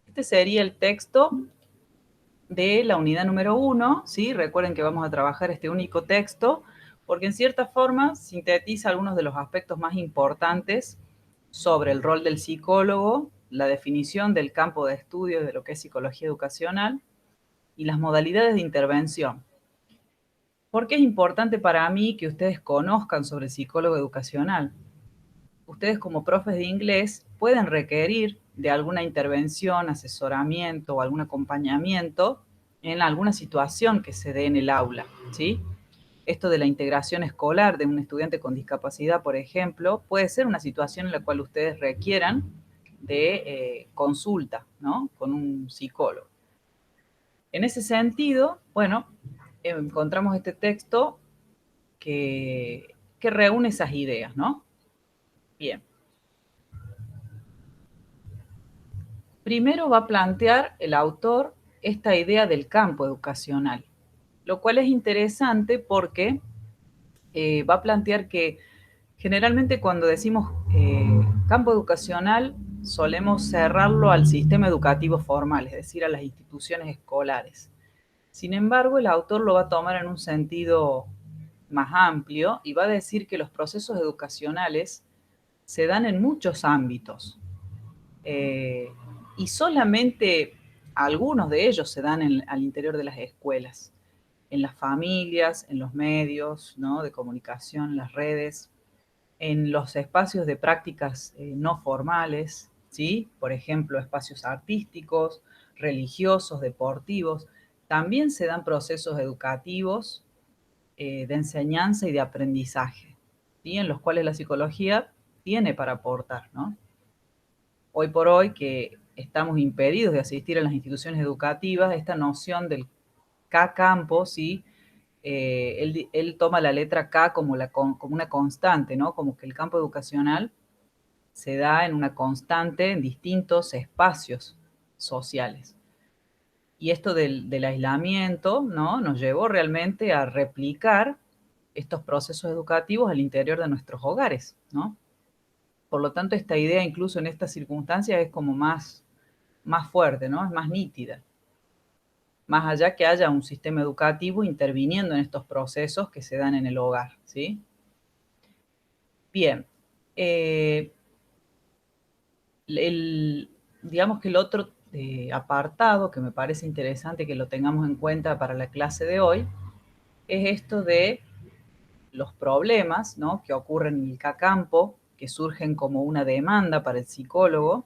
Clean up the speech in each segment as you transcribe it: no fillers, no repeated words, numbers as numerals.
Este sería el texto de la unidad número 1, ¿sí? Recuerden que vamos a trabajar este único texto, porque en cierta forma sintetiza algunos de los aspectos más importantes sobre el rol del psicólogo, la definición del campo de estudio de lo que es psicología educacional y las modalidades de intervención. ¿Por qué es importante para mí que ustedes conozcan sobre el psicólogo educacional? Ustedes como profes de inglés pueden requerir de alguna intervención, asesoramiento o algún acompañamiento en alguna situación que se dé en el aula, ¿sí? Esto de la integración escolar de un estudiante con discapacidad, por ejemplo, puede ser una situación en la cual ustedes requieran de consulta, ¿no? Con un psicólogo. En ese sentido, bueno, encontramos este texto que reúne esas ideas, ¿no? Bien. Primero va a plantear el autor esta idea del campo educacional, lo cual es interesante porque va a plantear que generalmente cuando decimos campo educacional solemos cerrarlo al sistema educativo formal, es decir, a las instituciones escolares. Sin embargo, el autor lo va a tomar en un sentido más amplio y va a decir que los procesos educacionales se dan en muchos ámbitos, eh, y solamente algunos de ellos se dan al interior de las escuelas, en las familias, en los medios, ¿no?, de comunicación, en las redes, en los espacios de prácticas no formales, ¿sí? Por ejemplo, espacios artísticos, religiosos, deportivos. También se dan procesos educativos de enseñanza y de aprendizaje, ¿sí?, en los cuales la psicología tiene para aportar, ¿no? Hoy por hoy, que estamos impedidos de asistir a las instituciones educativas, esta noción del K-campo, ¿sí? Él toma la letra K como una constante, ¿no? Como que el campo educacional se da en una constante en distintos espacios sociales. Y esto del aislamiento, ¿no?, nos llevó realmente a replicar estos procesos educativos al interior de nuestros hogares, ¿no? Por lo tanto, esta idea, incluso en estas circunstancias, es como más fuerte, ¿no? Es más nítida. Más allá que haya un sistema educativo interviniendo en estos procesos que se dan en el hogar, ¿sí? Bien. Digamos que el otro apartado que me parece interesante que lo tengamos en cuenta para la clase de hoy es esto de los problemas, ¿no?, que ocurren en el campo, que surgen como una demanda para el psicólogo,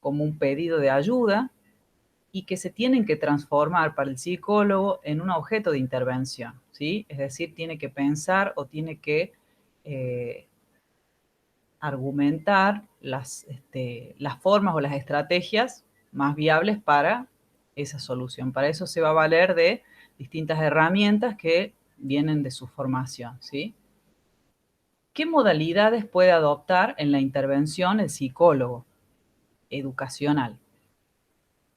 como un pedido de ayuda, y que se tienen que transformar para el psicólogo en un objeto de intervención, ¿sí? Es decir, tiene que pensar o tiene que eh, argumentar las formas o las estrategias más viables para esa solución. Para eso se va a valer de distintas herramientas que vienen de su formación, ¿sí? ¿Qué modalidades puede adoptar en la intervención el psicólogo educacional?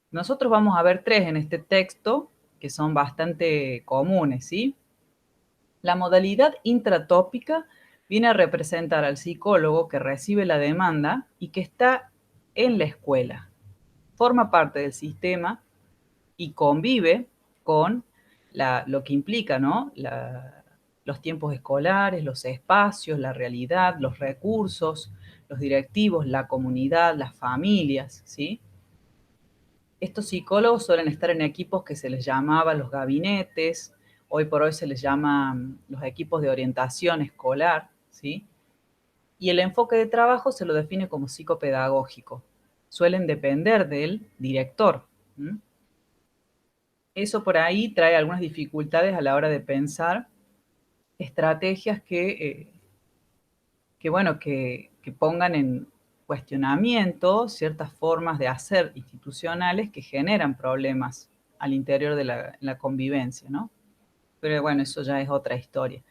Nosotros vamos a ver 3 en este texto que son bastante comunes, ¿sí? La modalidad intratópica viene a representar al psicólogo que recibe la demanda y que está en la escuela. Forma parte del sistema y convive con lo que implica, ¿no?, los tiempos escolares, los espacios, la realidad, los recursos, los directivos, la comunidad, las familias, ¿sí? Estos psicólogos suelen estar en equipos que se les llamaba los gabinetes, hoy por hoy se les llaman los equipos de orientación escolar, ¿sí? Y el enfoque de trabajo se lo define como psicopedagógico. Suelen depender del director. ¿Mm? Eso por ahí trae algunas dificultades a la hora de pensar estrategias que pongan en cuestionamiento ciertas formas de hacer institucionales que generan problemas al interior de la convivencia, ¿no? Pero bueno, eso ya es otra historia.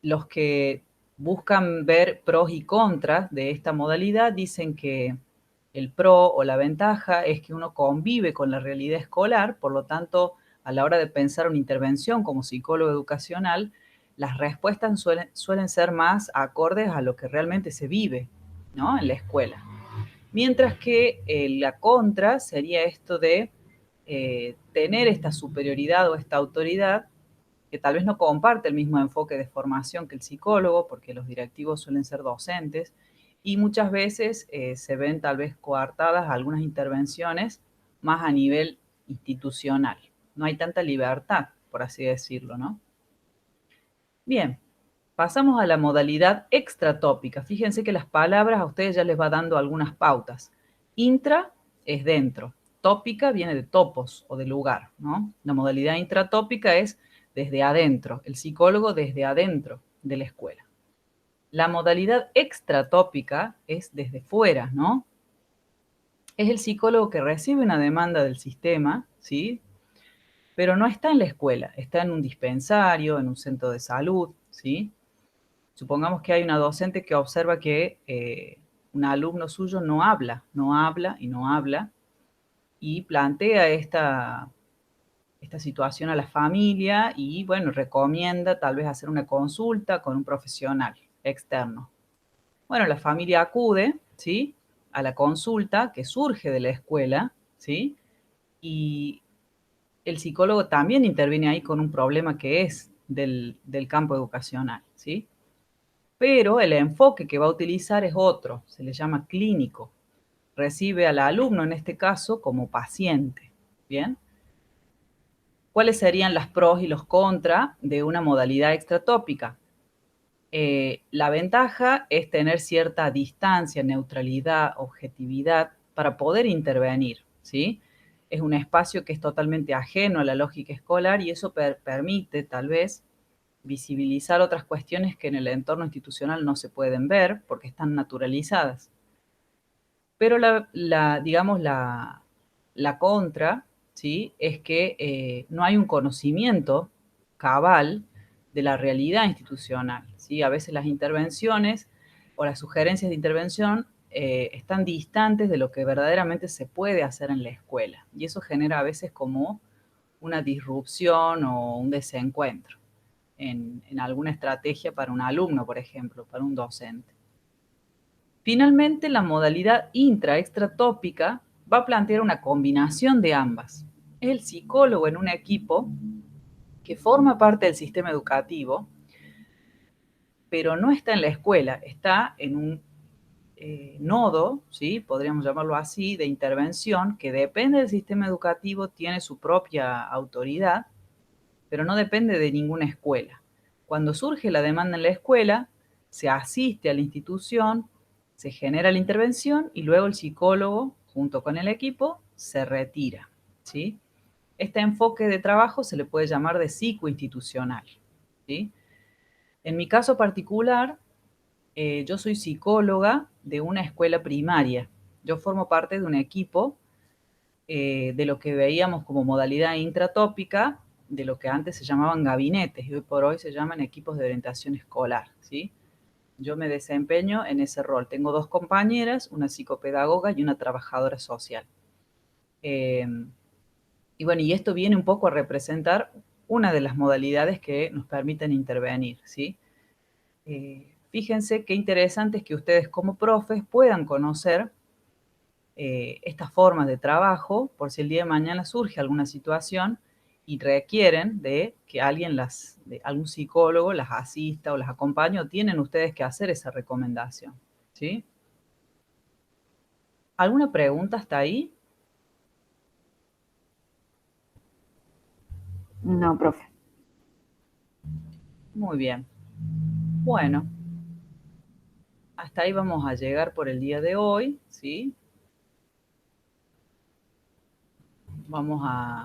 Los que buscan ver pros y contras de esta modalidad dicen que el pro o la ventaja es que uno convive con la realidad escolar, por lo tanto, a la hora de pensar una intervención como psicólogo educacional, las respuestas suelen ser más acordes a lo que realmente se vive, ¿no?, en la escuela. Mientras que la contra sería esto de tener esta superioridad o esta autoridad que tal vez no comparte el mismo enfoque de formación que el psicólogo, porque los directivos suelen ser docentes, y muchas veces se ven tal vez coartadas algunas intervenciones más a nivel institucional. No hay tanta libertad, por así decirlo, ¿no? Bien, pasamos a la modalidad extratópica. Fíjense que las palabras a ustedes ya les va dando algunas pautas. Intra es dentro. Tópica viene de topos o de lugar, ¿no? La modalidad intratópica es desde adentro, el psicólogo desde adentro de la escuela. La modalidad extratópica es desde fuera, ¿no? Es el psicólogo que recibe una demanda del sistema, ¿sí? Pero no está en la escuela, está en un dispensario, en un centro de salud, ¿sí? Supongamos que hay una docente que observa que un alumno suyo no habla, no habla y no habla, y plantea esta situación a la familia y, bueno, recomienda tal vez hacer una consulta con un profesional externo. Bueno, la familia acude, ¿sí? A la consulta que surge de la escuela, ¿sí? Y el psicólogo también interviene ahí con un problema que es del campo educacional, ¿sí? Pero el enfoque que va a utilizar es otro, se le llama clínico. Recibe al alumno, en este caso, como paciente, ¿bien? ¿Cuáles serían las pros y los contras de una modalidad extratópica? La ventaja es tener cierta distancia, neutralidad, objetividad para poder intervenir, ¿sí? Es un espacio que es totalmente ajeno a la lógica escolar y eso permite, tal vez, visibilizar otras cuestiones que en el entorno institucional no se pueden ver porque están naturalizadas. Pero digamos, la contra, ¿sí? Es que no hay un conocimiento cabal de la realidad institucional, ¿sí? A veces las intervenciones o las sugerencias de intervención están distantes de lo que verdaderamente se puede hacer en la escuela. Y eso genera a veces como una disrupción o un desencuentro en alguna estrategia para un alumno, por ejemplo, para un docente. Finalmente, la modalidad intra-extratópica va a plantear una combinación de ambas. Es el psicólogo en un equipo que forma parte del sistema educativo, pero no está en la escuela, está en un nodo, ¿sí? Podríamos llamarlo así, de intervención que depende del sistema educativo, tiene su propia autoridad, pero no depende de ninguna escuela. Cuando surge la demanda en la escuela, se asiste a la institución, se genera la intervención y luego el psicólogo, junto con el equipo, se retira, ¿sí? Este enfoque de trabajo se le puede llamar de psicoinstitucional, ¿sí? En mi caso particular, yo soy psicóloga de una escuela primaria. Yo formo parte de un equipo de lo que veíamos como modalidad intratópica, de lo que antes se llamaban gabinetes y hoy por hoy se llaman equipos de orientación escolar, ¿sí? Yo me desempeño en ese rol. Tengo dos compañeras, una psicopedagoga y una trabajadora social. Eh, y bueno, y esto viene un poco a representar una de las modalidades que nos permiten intervenir, ¿sí? Fíjense qué interesante es que ustedes como profes puedan conocer estas formas de trabajo por si el día de mañana surge alguna situación y requieren de que alguien de algún psicólogo las asista o las acompañe o tienen ustedes que hacer esa recomendación, ¿sí? ¿Alguna pregunta hasta ahí? No, profe. Muy bien. Bueno, hasta ahí vamos a llegar por el día de hoy, ¿sí? Vamos a